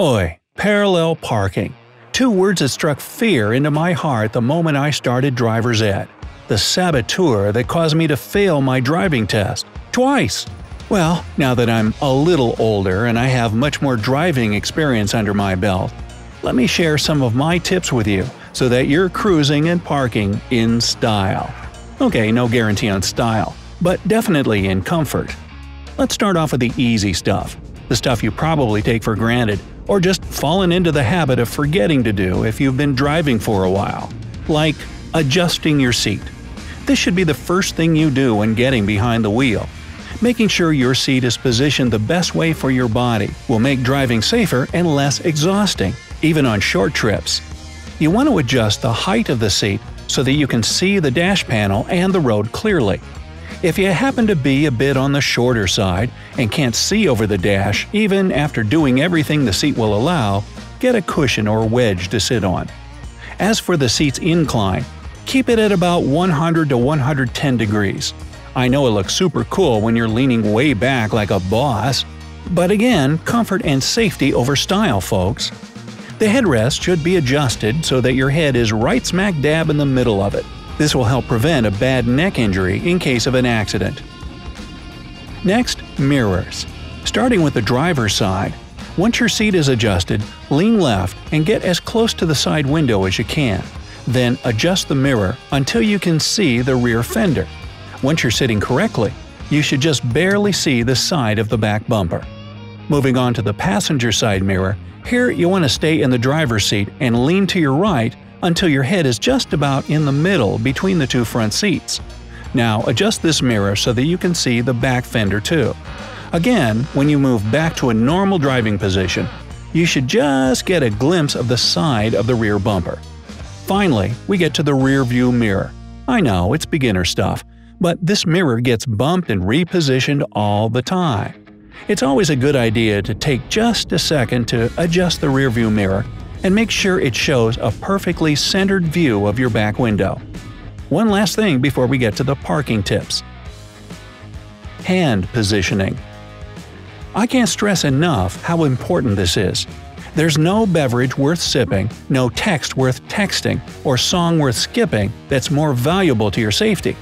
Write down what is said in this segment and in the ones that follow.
Oi, parallel parking. Two words that struck fear into my heart the moment I started driver's ed. The saboteur that caused me to fail my driving test. Twice! Well, now that I'm a little older and I have much more driving experience under my belt, let me share some of my tips with you so that you're cruising and parking in style. Okay, no guarantee on style, but definitely in comfort. Let's start off with the easy stuff. The stuff you probably take for granted or just fallen into the habit of forgetting to do if you've been driving for a while. Like adjusting your seat. This should be the first thing you do when getting behind the wheel. Making sure your seat is positioned the best way for your body will make driving safer and less exhausting, even on short trips. You want to adjust the height of the seat so that you can see the dash panel and the road clearly. If you happen to be a bit on the shorter side and can't see over the dash even after doing everything the seat will allow, get a cushion or wedge to sit on. As for the seat's incline, keep it at about 100 to 110 degrees. I know it looks super cool when you're leaning way back like a boss, but again, comfort and safety over style, folks. The headrest should be adjusted so that your head is right smack dab in the middle of it. This will help prevent a bad neck injury in case of an accident. Next, mirrors. Starting with the driver's side, once your seat is adjusted, lean left and get as close to the side window as you can. Then adjust the mirror until you can see the rear fender. Once you're sitting correctly, you should just barely see the side of the back bumper. Moving on to the passenger side mirror, here you want to stay in the driver's seat and lean to your right until your head is just about in the middle between the two front seats. Now adjust this mirror so that you can see the back fender too. Again, when you move back to a normal driving position, you should just get a glimpse of the side of the rear bumper. Finally, we get to the rear view mirror. I know, it's beginner stuff, but this mirror gets bumped and repositioned all the time. It's always a good idea to take just a second to adjust the rear view mirror and make sure it shows a perfectly centered view of your back window. One last thing before we get to the parking tips. Hand positioning. I can't stress enough how important this is. There's no beverage worth sipping, no text worth texting, or song worth skipping that's more valuable to your safety.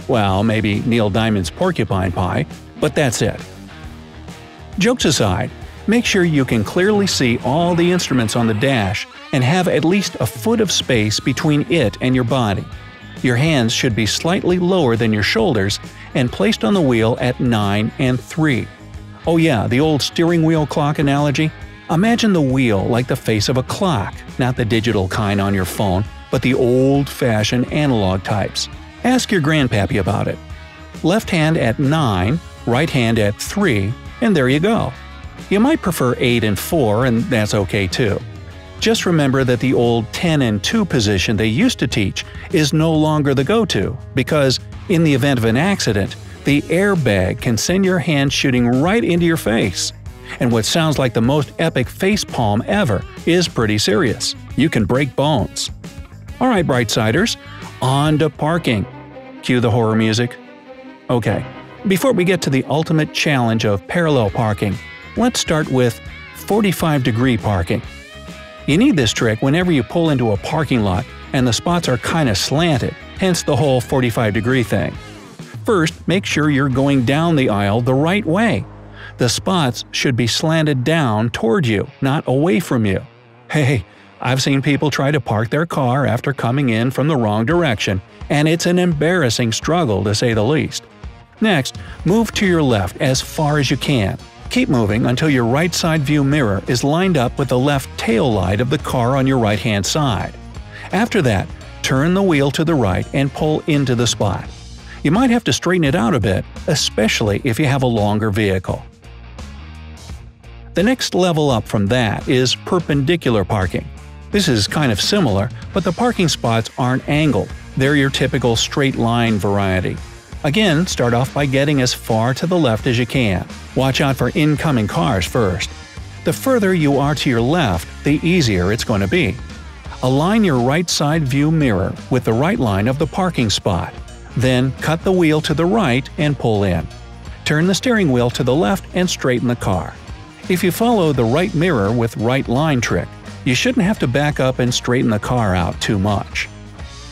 Well, maybe Neil Diamond's Porcupine Pie, but that's it. Jokes aside, make sure you can clearly see all the instruments on the dash and have at least a foot of space between it and your body. Your hands should be slightly lower than your shoulders and placed on the wheel at 9 and 3. Oh yeah, the old steering wheel clock analogy? Imagine the wheel like the face of a clock, not the digital kind on your phone, but the old-fashioned analog types. Ask your grandpappy about it. Left hand at 9, right hand at 3, and there you go. You might prefer 8 and 4, and that's okay too. Just remember that the old 10 and 2 position they used to teach is no longer the go-to, because in the event of an accident, the airbag can send your hand shooting right into your face. And what sounds like the most epic facepalm ever is pretty serious. You can break bones. Alright, Brightsiders, on to parking. Cue the horror music. Okay, before we get to the ultimate challenge of parallel parking, let's start with 45-degree parking. You need this trick whenever you pull into a parking lot and the spots are kinda slanted, hence the whole 45-degree thing. First, make sure you're going down the aisle the right way. The spots should be slanted down toward you, not away from you. Hey, I've seen people try to park their car after coming in from the wrong direction, and it's an embarrassing struggle to say the least. Next, move to your left as far as you can. Keep moving until your right side view mirror is lined up with the left tail light of the car on your right-hand side. After that, turn the wheel to the right and pull into the spot. You might have to straighten it out a bit, especially if you have a longer vehicle. The next level up from that is perpendicular parking. This is kind of similar, but the parking spots aren't angled. They're your typical straight-line variety. Again, start off by getting as far to the left as you can. Watch out for incoming cars first. The further you are to your left, the easier it's going to be. Align your right side view mirror with the right line of the parking spot. Then cut the wheel to the right and pull in. Turn the steering wheel to the left and straighten the car. If you follow the right mirror with right line trick, you shouldn't have to back up and straighten the car out too much.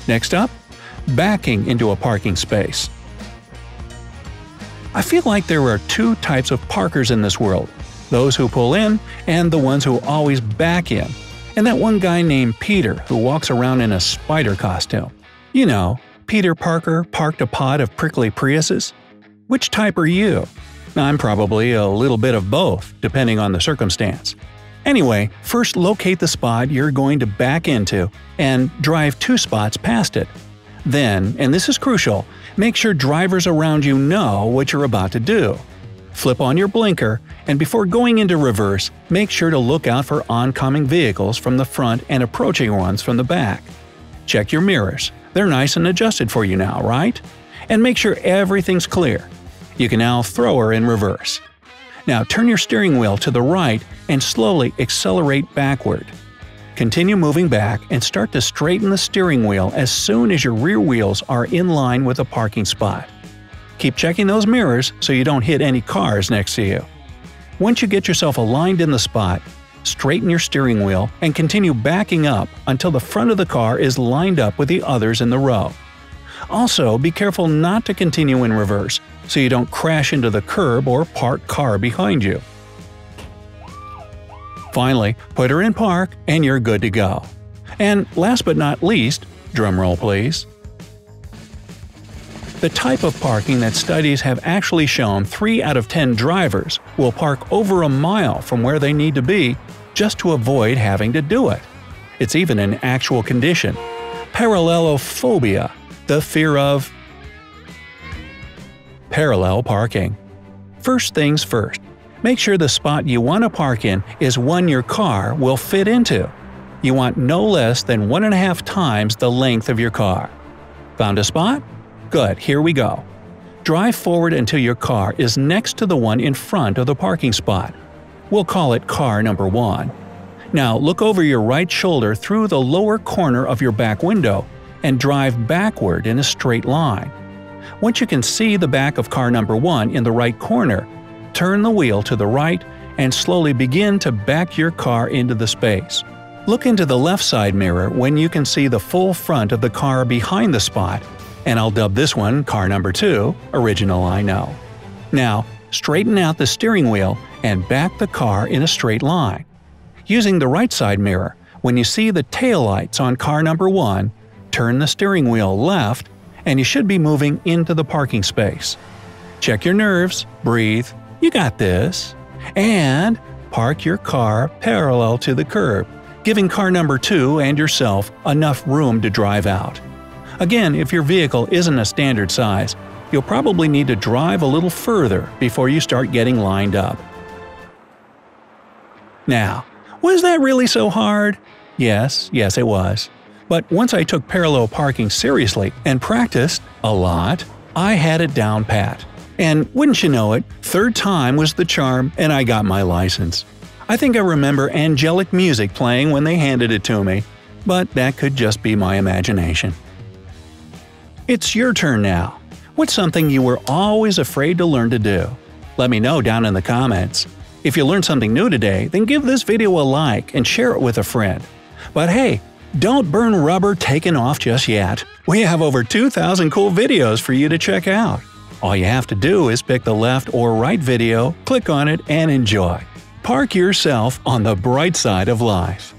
Next up, backing into a parking space. I feel like there are two types of parkers in this world, those who pull in and the ones who always back in, and that one guy named Peter who walks around in a spider costume. You know, Peter Parker parked a pod of prickly Priuses. Which type are you? I'm probably a little bit of both, depending on the circumstance. Anyway, first locate the spot you're going to back into and drive 2 spots past it. Then, and this is crucial, make sure drivers around you know what you're about to do. Flip on your blinker, and before going into reverse, make sure to look out for oncoming vehicles from the front and approaching ones from the back. Check your mirrors. They're nice and adjusted for you now, right? And make sure everything's clear. You can now throw her in reverse. Now turn your steering wheel to the right and slowly accelerate backward. Continue moving back and start to straighten the steering wheel as soon as your rear wheels are in line with the parking spot. Keep checking those mirrors so you don't hit any cars next to you. Once you get yourself aligned in the spot, straighten your steering wheel and continue backing up until the front of the car is lined up with the others in the row. Also, be careful not to continue in reverse so you don't crash into the curb or parked car behind you. Finally, put her in park and you're good to go. And last but not least, drumroll please. The type of parking that studies have actually shown 3 out of 10 drivers will park over a mile from where they need to be just to avoid having to do it. It's even an actual condition. Parallelophobia, the fear of parallel parking. First things first, make sure the spot you want to park in is one your car will fit into. You want no less than 1.5 times the length of your car. Found a spot? Good, here we go. Drive forward until your car is next to the one in front of the parking spot. We'll call it car number 1. Now look over your right shoulder through the lower corner of your back window and drive backward in a straight line. Once you can see the back of car number 1 in the right corner, turn the wheel to the right and slowly begin to back your car into the space. Look into the left side mirror when you can see the full front of the car behind the spot, and I'll dub this one car number 2, original I know. Now, straighten out the steering wheel and back the car in a straight line. Using the right side mirror, when you see the taillights on car number 1, turn the steering wheel left and you should be moving into the parking space. Check your nerves, breathe, you got this, and park your car parallel to the curb, giving car number 2 and yourself enough room to drive out. Again, if your vehicle isn't a standard size, you'll probably need to drive a little further before you start getting lined up. Now, was that really so hard? Yes, it was. But once I took parallel parking seriously and practiced a lot, I had it down pat. And wouldn't you know it, 3rd time was the charm and I got my license. I think I remember angelic music playing when they handed it to me, but that could just be my imagination. It's your turn now. What's something you were always afraid to learn to do? Let me know down in the comments. If you learned something new today, then give this video a like and share it with a friend. But hey, don't burn rubber taking off just yet. We have over 2,000 cool videos for you to check out. All you have to do is pick the left or right video, click on it, and enjoy. Park yourself on the bright side of life.